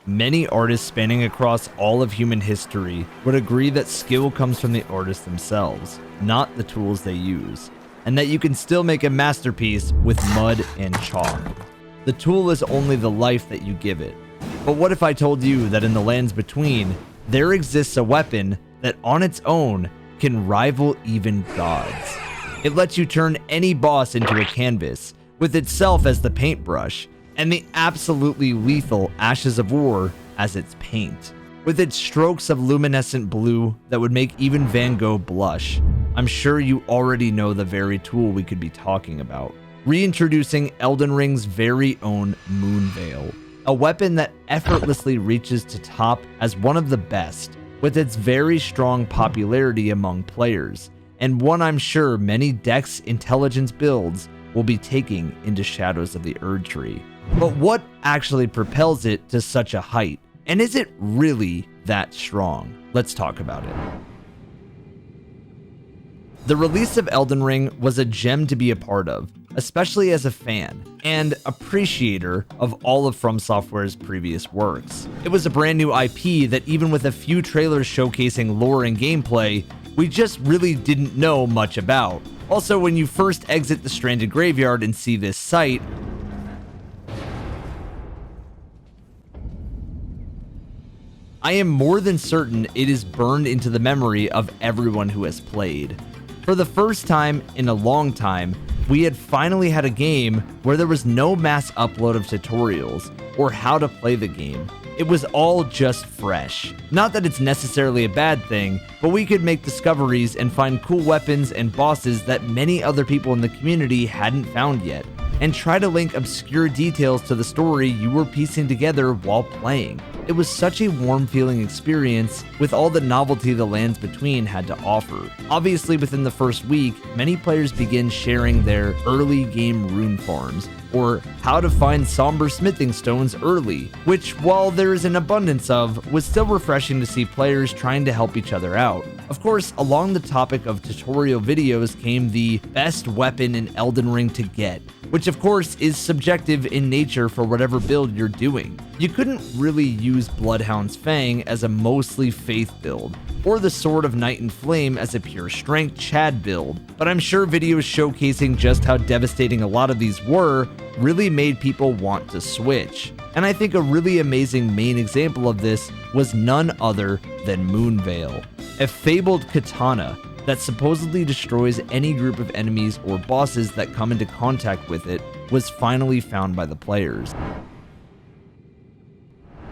Many artists spanning across all of human history would agree that skill comes from the artists themselves, not the tools they use, and that you can still make a masterpiece with mud and chalk. The tool is only the life that you give it. But what if I told you that in the lands between, there exists a weapon that on its own can rival even gods? It lets you turn any boss into a canvas, with itself as the paintbrush, and the absolutely lethal Ashes of War as its paint. With its strokes of luminescent blue that would make even Van Gogh blush, I'm sure you already know the very tool we could be talking about. Reintroducing Elden Ring's very own Moonveil, a weapon that effortlessly reaches to top as one of the best, with its very strong popularity among players, and one I'm sure many dex-intelligence builds will be taking into Shadows of the Erdtree. But what actually propels it to such a height? And is it really that strong? Let's talk about it. The release of Elden Ring was a gem to be a part of, especially as a fan and appreciator of all of From Software's previous works. It was a brand new IP that even with a few trailers showcasing lore and gameplay, we just really didn't know much about. Also, when you first exit the Stranded Graveyard and see this site, I am more than certain it is burned into the memory of everyone who has played. For the first time in a long time, we had finally had a game where there was no mass upload of tutorials or how to play the game. It was all just fresh. Not that it's necessarily a bad thing, but we could make discoveries and find cool weapons and bosses that many other people in the community hadn't found yet, and try to link obscure details to the story you were piecing together while playing. It was such a warm feeling experience with all the novelty the lands between had to offer. Obviously, within the first week, many players begin sharing their early game rune farms, or how to find somber smithing stones early, which, while there is an abundance of, was still refreshing to see players trying to help each other out. Of course, along the topic of tutorial videos came the best weapon in Elden Ring to get, which of course is subjective in nature for whatever build you're doing. You couldn't really use Bloodhound's Fang as a mostly faith build, or the Sword of Night and Flame as a pure strength Chad build, but I'm sure videos showcasing just how devastating a lot of these were really made people want to switch. And I think a really amazing main example of this was none other than Moonveil, a fabled katana that supposedly destroys any group of enemies or bosses that come into contact with it, was finally found by the players.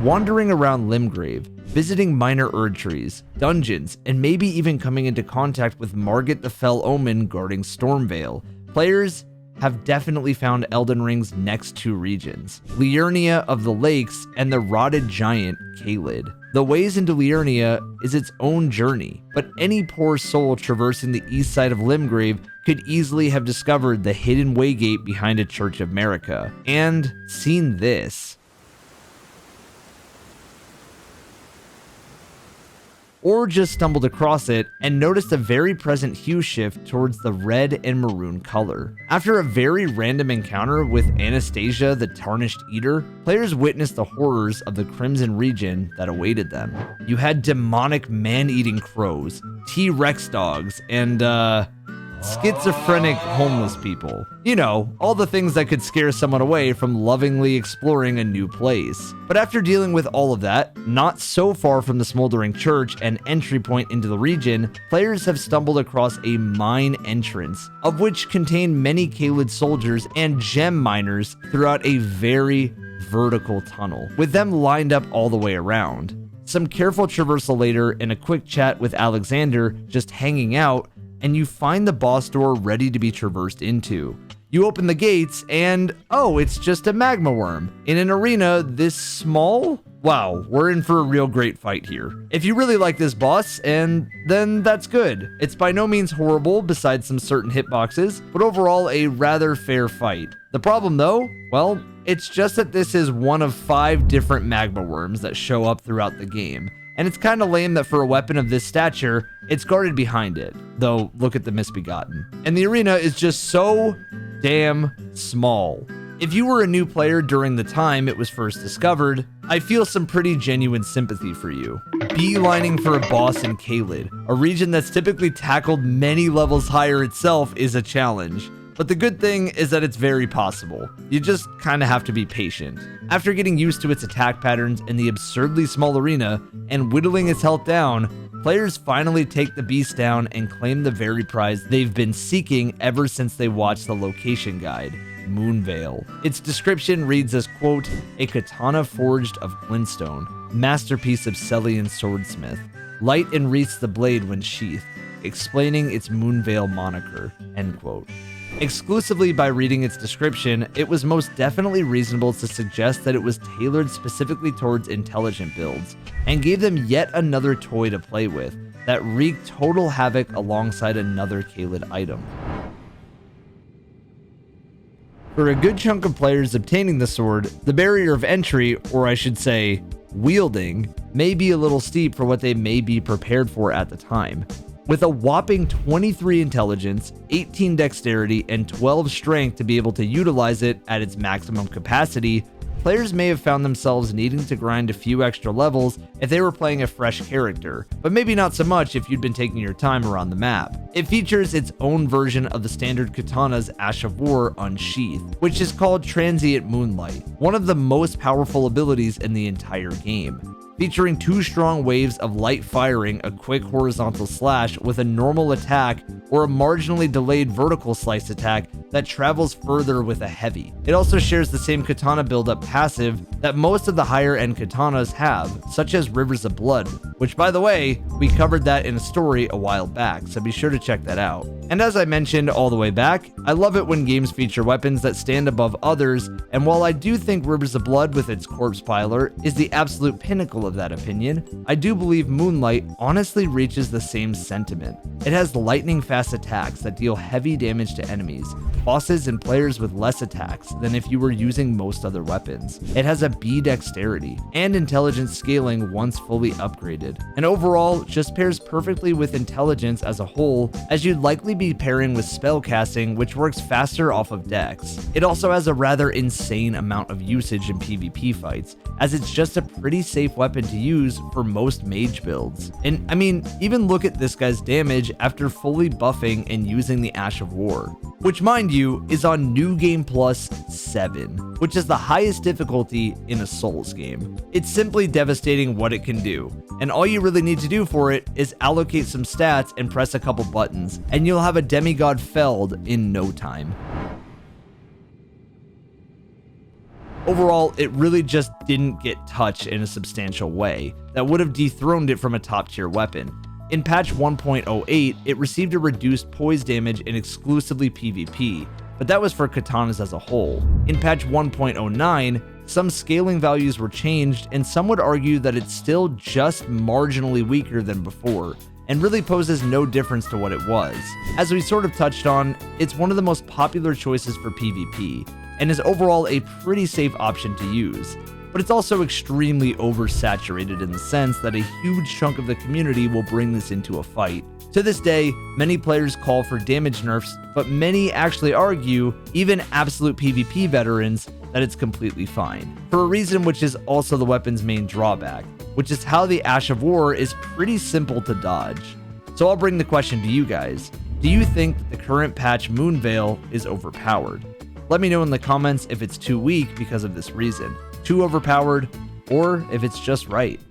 Wandering around Limgrave, visiting minor Erdtrees, dungeons, and maybe even coming into contact with Margit the Fell Omen guarding Stormveil, players have definitely found Elden Ring's next two regions, Liurnia of the Lakes and the rotted giant Caelid. The ways into Liurnia is its own journey, but any poor soul traversing the east side of Limgrave could easily have discovered the hidden waygate behind a Church of Marika, and seen this. Or just stumbled across it and noticed a very present hue shift towards the red and maroon color. After a very random encounter with Anastasia the Tarnished Eater, players witnessed the horrors of the Crimson region that awaited them. You had demonic man-eating crows, T-Rex dogs, and schizophrenic homeless people. You know, all the things that could scare someone away from lovingly exploring a new place. But after dealing with all of that, not so far from the smoldering church and entry point into the region, players have stumbled across a mine entrance, of which contain many Caelid soldiers and gem miners throughout a very vertical tunnel, with them lined up all the way around. Some careful traversal later and a quick chat with Alexander just hanging out, and you find the boss door ready to be traversed into. You open the gates and, oh, it's just a magma worm in an arena this small? Wow, we're in for a real great fight here. If you really like this boss, and then that's good. It's by no means horrible besides some certain hitboxes, but overall a rather fair fight. The problem though, well, it's just that this is one of 5 different magma worms that show up throughout the game. And it's kind of lame that for a weapon of this stature, it's guarded behind it. Though, look at the Misbegotten. And the arena is just so damn small. If you were a new player during the time it was first discovered, I feel some pretty genuine sympathy for you. Beelining for a boss in Caelid, a region that's typically tackled many levels higher itself, is a challenge. But the good thing is that it's very possible. You just kinda have to be patient. After getting used to its attack patterns in the absurdly small arena and whittling its health down, players finally take the beast down and claim the very prize they've been seeking ever since they watched the location guide, Moonveil. Its description reads as, quote, "A katana forged of glintstone, masterpiece of Celian swordsmith. Light enwreaths the blade when sheathed, explaining its Moonveil moniker," end quote. Exclusively by reading its description, it was most definitely reasonable to suggest that it was tailored specifically towards intelligent builds, and gave them yet another toy to play with that wreaked total havoc alongside another Caelid item. For a good chunk of players obtaining the sword, the barrier of entry, or I should say, wielding, may be a little steep for what they may be prepared for at the time. With a whopping 23 intelligence, 18 dexterity, and 12 strength to be able to utilize it at its maximum capacity, players may have found themselves needing to grind a few extra levels if they were playing a fresh character, but maybe not so much if you'd been taking your time around the map. It features its own version of the standard katana's Ash of War unsheathed, which is called Transient Moonlight, one of the most powerful abilities in the entire game. Featuring 2 strong waves of light firing a quick horizontal slash with a normal attack or a marginally delayed vertical slice attack that travels further with a heavy. It also shares the same katana buildup passive that most of the higher end katanas have, such as Rivers of Blood, which by the way, we covered that in a story a while back, so be sure to check that out. And as I mentioned all the way back, I love it when games feature weapons that stand above others, and while I do think Rivers of Blood with its corpse piler is the absolute pinnacle of that opinion, I do believe Moonlight honestly reaches the same sentiment. It has lightning fast attacks that deal heavy damage to enemies, bosses, and players with less attacks than if you were using most other weapons. It has a B dexterity and intelligence scaling once fully upgraded, and overall just pairs perfectly with intelligence as a whole, as you'd likely be pairing with spellcasting, which works faster off of dex. It also has a rather insane amount of usage in PvP fights, as it's just a pretty safe weapon to use for most mage builds. And I mean, even look at this guy's damage after fully buffing and using the Ash of War, which mind you is on New Game Plus 7, which is the highest difficulty in a Souls game. It's simply devastating what it can do, and all you really need to do for it is allocate some stats and press a couple buttons, and you'll have a demigod felled in no time. Overall, it really just didn't get touched in a substantial way that would have dethroned it from a top tier weapon. In patch 1.08, it received a reduced poise damage in exclusively PvP, but that was for katanas as a whole. In patch 1.09, some scaling values were changed, and some would argue that it's still just marginally weaker than before, and really poses no difference to what it was. As we sort of touched on, it's one of the most popular choices for PvP, and is overall a pretty safe option to use. But it's also extremely oversaturated in the sense that a huge chunk of the community will bring this into a fight. To this day, many players call for damage nerfs, but many actually argue, even absolute PvP veterans, that it's completely fine, for a reason which is also the weapon's main drawback, which is how the Ash of War is pretty simple to dodge. So I'll bring the question to you guys. Do you think that the current patch Moonveil is overpowered? Let me know in the comments if it's too weak because of this reason, too overpowered, or if it's just right.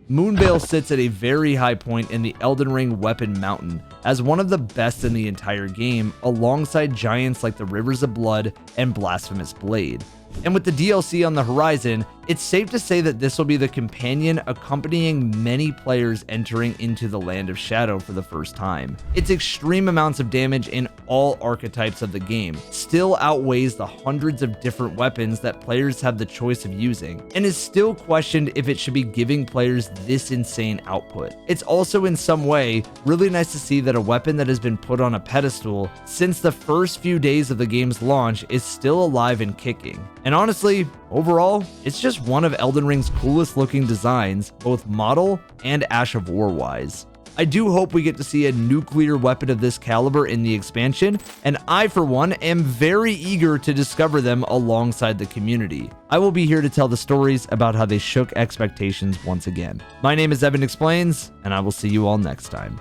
Moonveil sits at a very high point in the Elden Ring weapon mountain as one of the best in the entire game, alongside giants like the Rivers of Blood and Blasphemous Blade. And with the DLC on the horizon, it's safe to say that this will be the companion accompanying many players entering into the Land of Shadow for the first time. Its extreme amounts of damage in all archetypes of the game still outweighs the hundreds of different weapons that players have the choice of using, and is still questioned if it should be giving players this insane output. It's also in some way really nice to see that a weapon that has been put on a pedestal since the first few days of the game's launch is still alive and kicking. And honestly, overall, it's just one of Elden Ring's coolest looking designs, both model and Ash of War wise. I do hope we get to see a nuclear weapon of this caliber in the expansion, and I, for one, am very eager to discover them alongside the community. I will be here to tell the stories about how they shook expectations once again. My name is EvanExplains, and I will see you all next time.